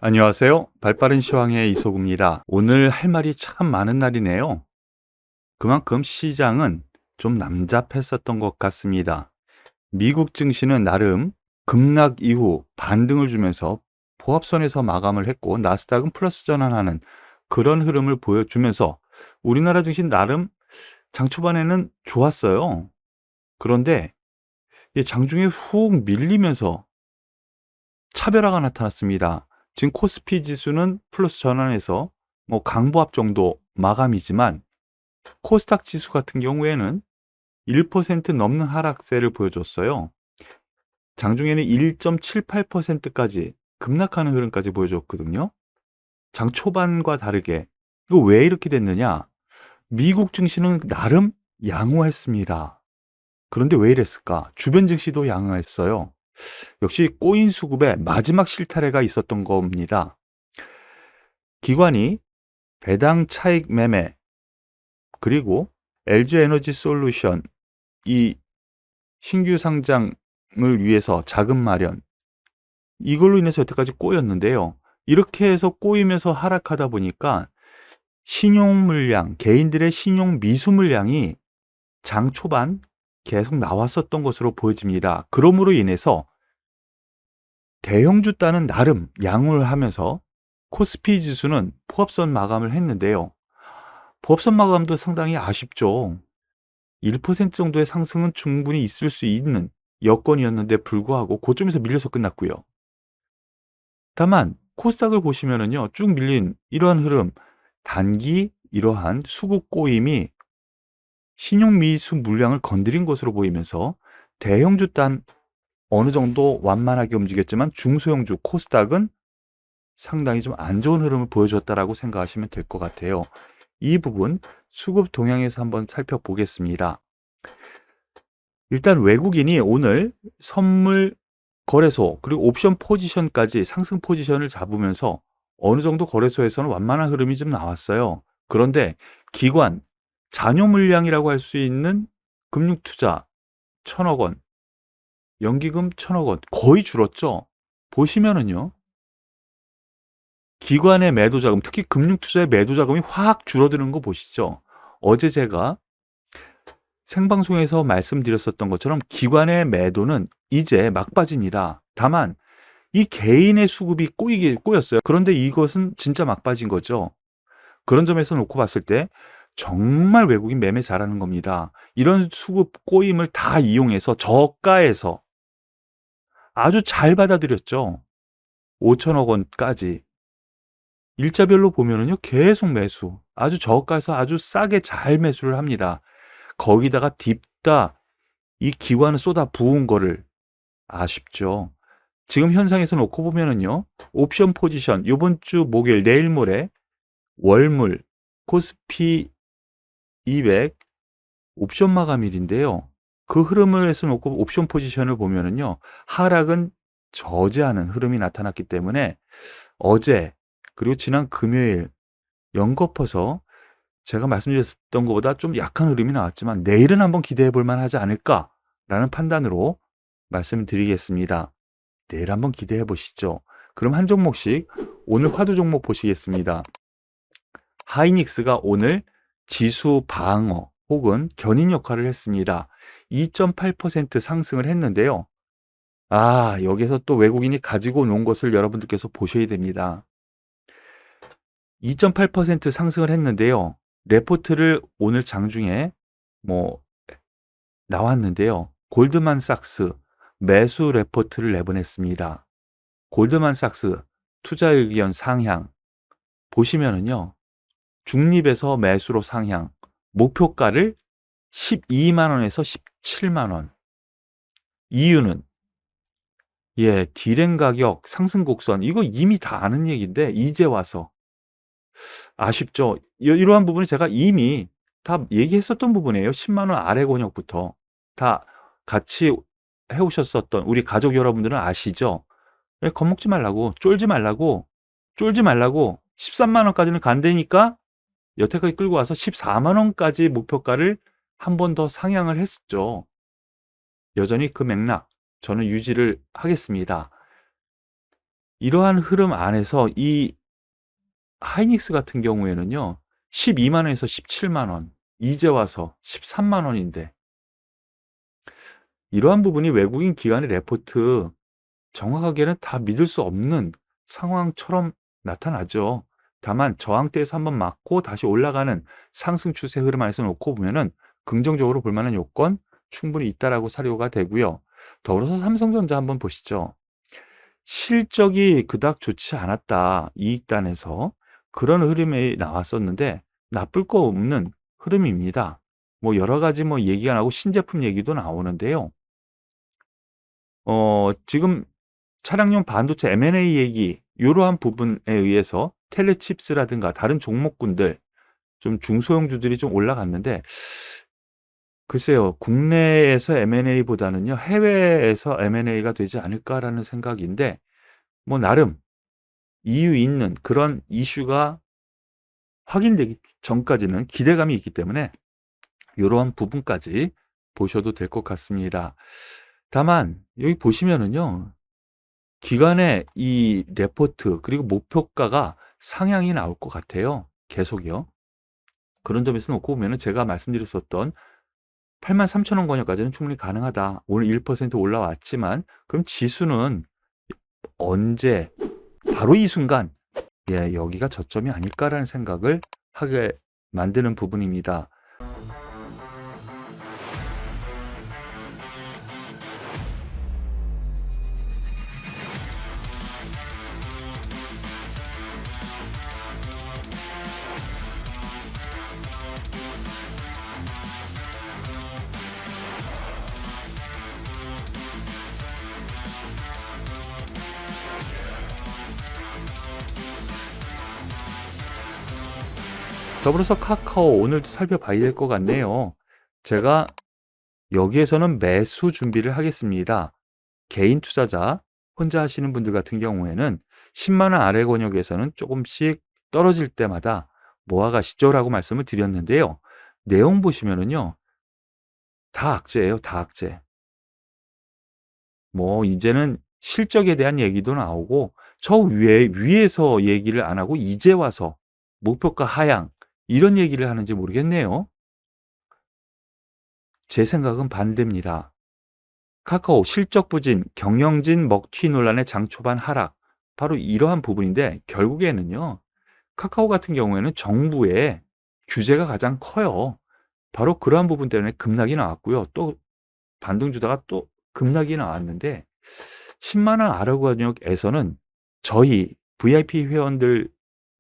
안녕하세요. 발빠른 시황의 이소구입니다. 오늘 할 말이 참 많은 날이네요. 그만큼 시장은 좀 남잡했었던 것 같습니다. 미국 증시는 나름 급락 이후 반등을 주면서 보합선에서 마감을 했고, 나스닥은 플러스 전환하는 그런 흐름을 보여주면서 우리나라 증시 나름 장 초반에는 좋았어요. 그런데 이 장중에 훅 밀리면서 차별화가 나타났습니다. 지금 코스피 지수는 플러스 전환해서 뭐 강보합 정도 마감이지만, 코스닥 지수 같은 경우에는 1% 넘는 하락세를 보여줬어요. 장중에는 1.78%까지 급락하는 흐름까지 보여줬거든요. 장 초반과 다르게. 이거 왜 이렇게 됐느냐? 미국 증시는 나름 양호했습니다. 그런데 왜 이랬을까? 주변 증시도 양호했어요. 역시 꼬인 수급의 마지막 실타래가 있었던 겁니다. 기관이 배당 차익 매매, 그리고 LG에너지솔루션 이 신규 상장을 위해서 자금 마련, 이걸로 인해서 여태까지 꼬였는데요. 이렇게 해서 꼬이면서 하락하다 보니까 신용 물량, 개인들의 신용 미수 물량이 장 초반 계속 나왔었던 것으로 보여집니다. 그러므로 인해서 대형주 따는 나름 양호를 하면서 코스피 지수는 포합선 마감을 했는데요. 포합선 마감도 상당히 아쉽죠. 1% 정도의 상승은 충분히 있을 수 있는 여건이었는데 불구하고 고점에서 밀려서 끝났고요. 다만 코스닥을 보시면은요, 쭉 밀린 이러한 흐름, 단기 이러한 수급 꼬임이 신용 미수 물량을 건드린 것으로 보이면서 대형주 단 어느 정도 완만하게 움직였지만 중소형주 코스닥은 상당히 좀 안 좋은 흐름을 보여줬다라고 생각하시면 될 것 같아요. 이 부분 수급 동향에서 한번 살펴보겠습니다. 일단 외국인이 오늘 선물 거래소 그리고 옵션 포지션까지 상승 포지션을 잡으면서 어느 정도 거래소에서는 완만한 흐름이 좀 나왔어요. 그런데 기관 잔여 물량이라고 할 수 있는 금융투자 1,000억 원, 연기금 1,000억 원 거의 줄었죠. 보시면은요, 기관의 매도 자금, 특히 금융투자의 매도 자금이 확 줄어드는 거 보시죠. 어제 제가 생방송에서 말씀드렸었던 것처럼 기관의 매도는 이제 막바지입니다. 다만 이 개인의 수급이 꼬였어요. 그런데 이것은 진짜 막바지인 거죠. 그런 점에서 놓고 봤을 때 정말 외국인 매매 잘하는 겁니다. 이런 수급 꼬임을 다 이용해서 저가에서 아주 잘 받아들였죠. 5천억 원까지. 일자별로 보면은요, 계속 매수. 아주 저가에서 아주 싸게 잘 매수를 합니다. 거기다가 딥다 이 기관을 쏟아 부은 거를 아쉽죠. 지금 현상에서 놓고 보면은요, 옵션 포지션 요번 주 목요일 내일 모레 월물 코스피 200 옵션 마감일인데요. 그 흐름을 해서 놓고 옵션 포지션을 보면은요, 하락은 저지하는 흐름이 나타났기 때문에 어제 그리고 지난 금요일 연거퍼서 제가 말씀드렸던 것보다 좀 약한 흐름이 나왔지만 내일은 한번 기대해 볼 만하지 않을까라는 판단으로 말씀드리겠습니다. 내일 한번 기대해 보시죠. 그럼 한 종목씩 오늘 화두 종목 보시겠습니다. 하이닉스가 오늘 지수 방어 혹은 견인 역할을 했습니다. 2.8% 상승을 했는데요. 여기서 또 외국인이 가지고 놓은 것을 여러분들께서 보셔야 됩니다. 2.8% 상승을 했는데요. 레포트를 오늘 장중에 뭐 나왔는데요. 골드만삭스 매수 레포트를 내보냈습니다. 골드만삭스 투자 의견 상향 보시면은요, 중립에서 매수로 상향, 목표가를 12만 원에서 17만 원. 이유는 디램 가격 상승 곡선, 이거 이미 다 아는 얘기인데 이제 와서 아쉽죠. 이러한 부분은 제가 이미 다 얘기했었던 부분이에요. 10만 원 아래 권역부터 다 같이 해오셨었던 우리 가족 여러분들은 아시죠? 겁먹지 말라고, 쫄지 말라고 13만 원까지는 간다니까 여태까지 끌고 와서 14만 원까지 목표가를 한 번 더 상향을 했었죠. 여전히 그 맥락 저는 유지를 하겠습니다. 이러한 흐름 안에서 이 하이닉스 같은 경우에는요. 12만 원에서 17만 원, 이제 와서 13만 원인데 이러한 부분이 외국인 기관의 레포트 정확하게는 다 믿을 수 없는 상황처럼 나타나죠. 다만 저항대에서 한번 맞고 다시 올라가는 상승 추세 흐름 안에서 놓고 보면은 긍정적으로 볼 만한 요건 충분히 있다라고 사료가 되고요. 더불어서 삼성전자 한번 보시죠. 실적이 그닥 좋지 않았다. 이익단에서 그런 흐름이 나왔었는데 나쁠 거 없는 흐름입니다. 뭐 여러 가지 뭐 얘기가 나오고 신제품 얘기도 나오는데요. 지금 차량용 반도체 M&A 얘기 요러한 부분에 의해서 텔레칩스라든가 다른 종목군들 좀 중소형주들이 좀 올라갔는데 글쎄요. 국내에서 M&A보다는요. 해외에서 M&A가 되지 않을까라는 생각인데 뭐 나름 이유 있는 그런 이슈가 확인되기 전까지는 기대감이 있기 때문에 요러한 부분까지 보셔도 될 것 같습니다. 다만 여기 보시면은요. 기관의 이 레포트 그리고 목표가가 상향이 나올 것 같아요. 계속요. 그런 점에서 놓고 보면은 제가 말씀드렸었던 83,000원 권역까지는 충분히 가능하다. 오늘 1% 올라왔지만 그럼 지수는 언제 바로 이 순간 여기가 저점이 아닐까라는 생각을 하게 만드는 부분입니다. 더불어서 카카오 오늘도 살펴봐야 될 것 같네요. 제가 여기에서는 매수 준비를 하겠습니다. 개인 투자자 혼자 하시는 분들 같은 경우에는 10만 원 아래 권역에서는 조금씩 떨어질 때마다 모아가시죠 라고 말씀을 드렸는데요. 내용 보시면은요. 다 악재예요. 다 악재. 뭐 이제는 실적에 대한 얘기도 나오고 저 위에서 얘기를 안 하고 이제 와서 목표가 하향 이런 얘기를 하는지 모르겠네요. 제 생각은 반대입니다. 카카오 실적 부진, 경영진 먹튀 논란의 장 초반 하락. 바로 이러한 부분인데 결국에는요. 카카오 같은 경우에는 정부의 규제가 가장 커요. 바로 그러한 부분 때문에 급락이 나왔고요. 또 반등 주다가 또 급락이 나왔는데 10만 원 아래 권역에서는 저희 VIP 회원들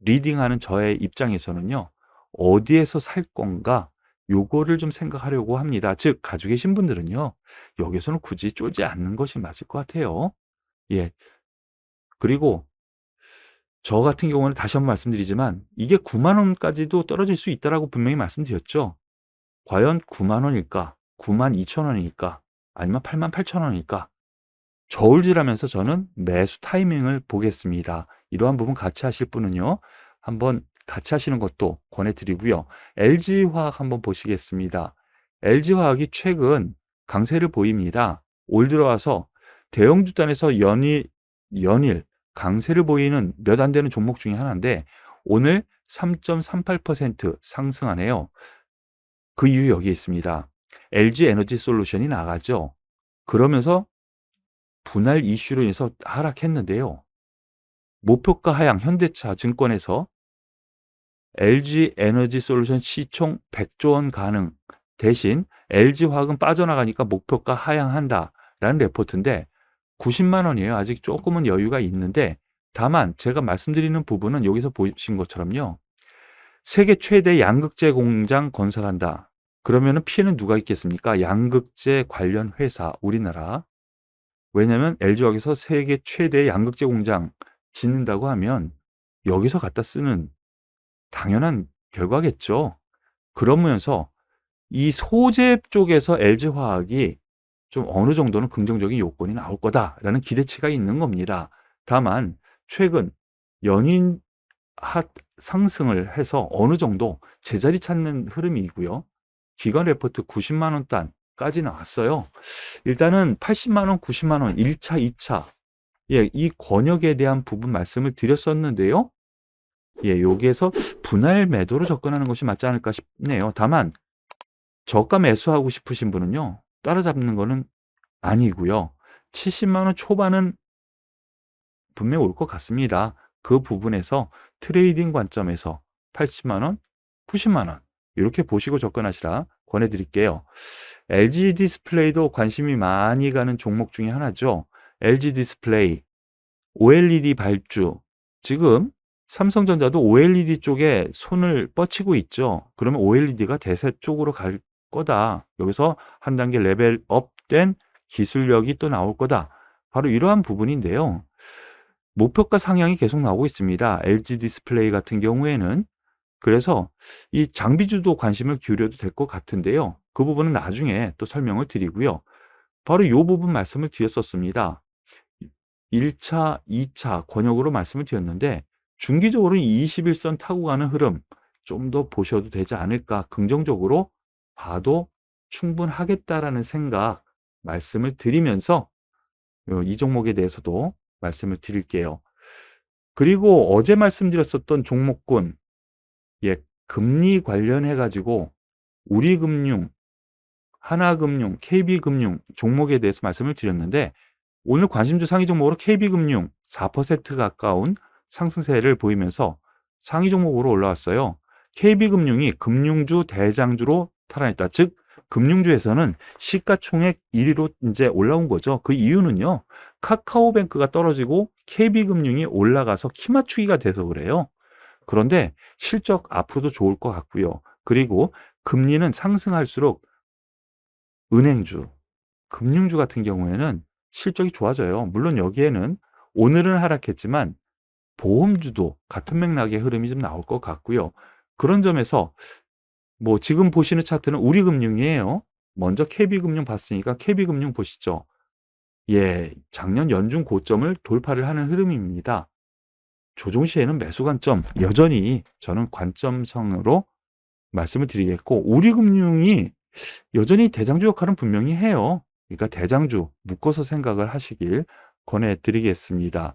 리딩하는 저의 입장에서는요. 어디에서 살 건가? 요거를 좀 생각하려고 합니다. 즉 가지고 계신 분들은요. 여기서는 굳이 쫄지 않는 것이 맞을 것 같아요. 예. 그리고 저 같은 경우는 다시 한번 말씀드리지만 이게 9만 원까지도 떨어질 수 있다라고 분명히 말씀드렸죠. 과연 9만 원일까? 9만 2천 원일까? 아니면 8만 8천 원일까? 저울질하면서 저는 매수 타이밍을 보겠습니다. 이러한 부분 같이 하실 분은요. 한번 같이 하시는 것도 권해드리고요. LG화학 한번 보시겠습니다. LG화학이 최근 강세를 보입니다. 올 들어와서 대형주단에서 연일 강세를 보이는 몇 안 되는 종목 중에 하나인데 오늘 3.38% 상승하네요. 그 이유 여기에 있습니다. LG 에너지 솔루션이 나가죠. 그러면서 분할 이슈로 인해서 하락했는데요. 목표가 하향 현대차 증권에서 LG 에너지 솔루션 시총 100조 원 가능 대신 LG화학은 빠져나가니까 목표가 하향한다라는 레포트인데 90만 원이에요. 아직 조금은 여유가 있는데 다만 제가 말씀드리는 부분은 여기서 보신 것처럼요. 세계 최대 양극재 공장 건설한다. 그러면은 피해는 누가 있겠습니까? 양극재 관련 회사 우리나라. 왜냐면 LG화학에서 세계 최대 양극재 공장 짓는다고 하면 여기서 갖다 쓰는 당연한 결과겠죠. 그러면서 이 소재 쪽에서 LG화학이 좀 어느 정도는 긍정적인 요건이 나올 거다라는 기대치가 있는 겁니다. 다만 최근 연인 상승을 해서 어느 정도 제자리 찾는 흐름이고요. 기관 레포트 90만 원 단까지 나왔어요. 일단은 80만 원, 90만 원 1차, 2차 예, 이 권역에 대한 부분 말씀을 드렸었는데요. 예, 여기에서 분할 매도로 접근하는 것이 맞지 않을까 싶네요. 다만 저가 매수하고 싶으신 분은요, 따라잡는 거는 아니고요. 70만 원 초반은 분명히 올 것 같습니다. 그 부분에서 트레이딩 관점에서 80만 원, 90만 원 이렇게 보시고 접근하시라 권해드릴게요. LG 디스플레이도 관심이 많이 가는 종목 중에 하나죠. LG 디스플레이, OLED 발주. 지금 삼성전자도 OLED 쪽에 손을 뻗치고 있죠. 그러면 OLED가 대세 쪽으로 갈 거다. 여기서 한 단계 레벨업된 기술력이 또 나올 거다. 바로 이러한 부분인데요. 목표가 상향이 계속 나오고 있습니다. LG 디스플레이 같은 경우에는. 그래서 이 장비주도 관심을 기울여도 될 것 같은데요. 그 부분은 나중에 또 설명을 드리고요. 바로 이 부분 말씀을 드렸었습니다. 1차, 2차 권역으로 말씀을 드렸는데 중기적으로는 21선 타고 가는 흐름 좀 더 보셔도 되지 않을까, 긍정적으로 봐도 충분하겠다라는 생각 말씀을 드리면서 이 종목에 대해서도 말씀을 드릴게요. 그리고 어제 말씀드렸었던 종목군, 예, 금리 관련해 가지고 우리금융, 하나금융, KB금융 종목에 대해서 말씀을 드렸는데 오늘 관심주 상위 종목으로 KB금융 4% 가까운 상승세를 보이면서 상위 종목으로 올라왔어요. KB금융이 금융주 대장주로 탈환했다. 즉 금융주에서는 시가총액 1위로 이제 올라온 거죠. 그 이유는요, 카카오뱅크가 떨어지고 KB금융이 올라가서 키 맞추기가 돼서 그래요. 그런데 실적 앞으로도 좋을 것 같고요. 그리고 금리는 상승할수록 은행주, 금융주 같은 경우에는 실적이 좋아져요. 물론 여기에는 오늘은 하락했지만 보험주도 같은 맥락의 흐름이 좀 나올 것 같고요. 그런 점에서 뭐 지금 보시는 차트는 우리금융이에요. 먼저 KB금융 봤으니까 KB금융 보시죠. 예, 작년 연중 고점을 돌파를 하는 흐름입니다. 조정 시에는 매수 관점 여전히 저는 관점성으로 말씀을 드리겠고, 우리금융이 여전히 대장주 역할은 분명히 해요. 그러니까 대장주 묶어서 생각을 하시길 권해드리겠습니다.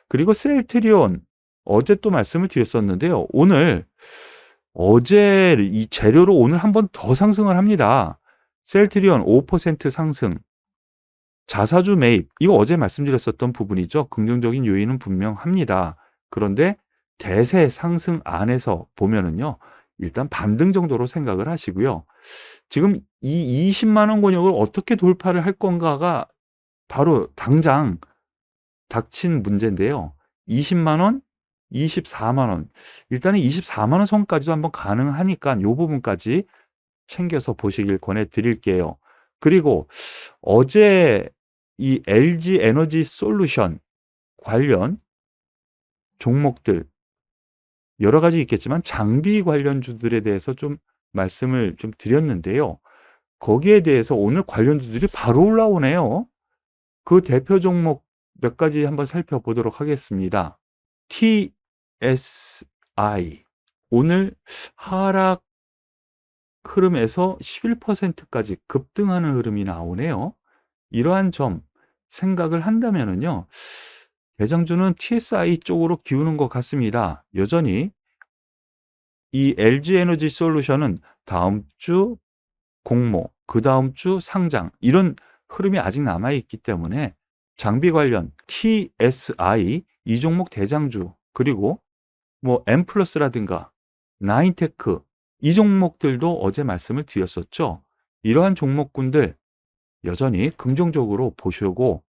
그리고 셀트리온, 어제 또 말씀을 드렸었는데요. 어제 이 재료로 오늘 한 번 더 상승을 합니다. 셀트리온 5% 상승, 자사주 매입, 이거 어제 말씀드렸었던 부분이죠. 긍정적인 요인은 분명합니다. 그런데 대세 상승 안에서 보면은요, 일단 반등 정도로 생각을 하시고요. 지금 이 20만 원 권역을 어떻게 돌파를 할 건가가 바로 당장 닥친 문제인데요. 20만 원, 24만 원. 일단은 24만 원 선까지도 한번 가능하니까 이 부분까지 챙겨서 보시길 권해 드릴게요. 그리고 어제 이 LG 에너지 솔루션 관련 종목들 여러 가지 있겠지만 장비 관련주들에 대해서 좀 말씀을 좀 드렸는데요. 거기에 대해서 오늘 관련주들이 바로 올라오네요. 그 대표 종목 몇 가지 한번 살펴보도록 하겠습니다. TSI 오늘 하락 흐름에서 11%까지 급등하는 흐름이 나오네요. 이러한 점 생각을 한다면은요, 대장주는 TSI 쪽으로 기우는 것 같습니다. 여전히 이 LG 에너지 솔루션은 다음 주 공모, 그 다음 주 상장, 이런 흐름이 아직 남아있기 때문에 장비 관련 TSI 이 종목 대장주, 그리고 뭐 엠플러스라든가 나인테크 이 종목들도 어제 말씀을 드렸었죠. 이러한 종목군들 여전히 긍정적으로 보시고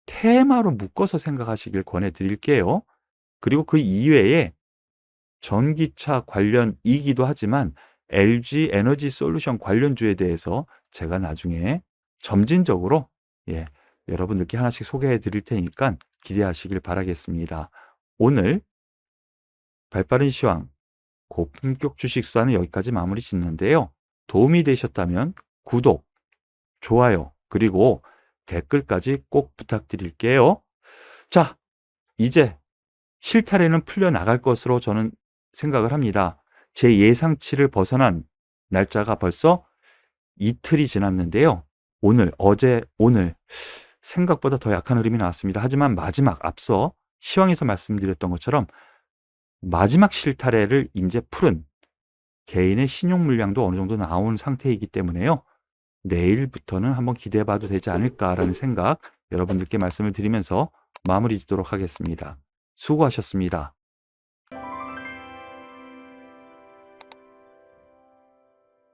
테마로 묶어서 생각하시길 권해드릴게요. 그리고 그 이외에 전기차 관련이기도 하지만 LG 에너지 솔루션 관련주에 대해서 제가 나중에 점진적으로, 예, 여러분들께 하나씩 소개해 드릴 테니까 기대하시길 바라겠습니다. 오늘 발빠른 시황 고품격 주식 수사는 여기까지 마무리 짓는데요. 도움이 되셨다면 구독, 좋아요, 그리고 댓글까지 꼭 부탁드릴게요. 자, 이제 실타래는 풀려나갈 것으로 저는 생각을 합니다. 제 예상치를 벗어난 날짜가 벌써 이틀이 지났는데요. 오늘 생각보다 더 약한 흐름이 나왔습니다. 하지만 마지막 앞서 시황에서 말씀드렸던 것처럼 마지막 실타래를 이제 풀은 개인의 신용 물량도 어느 정도 나온 상태이기 때문에요. 내일부터는 한번 기대해 봐도 되지 않을까라는 생각 여러분들께 말씀을 드리면서 마무리 짓도록 하겠습니다. 수고하셨습니다.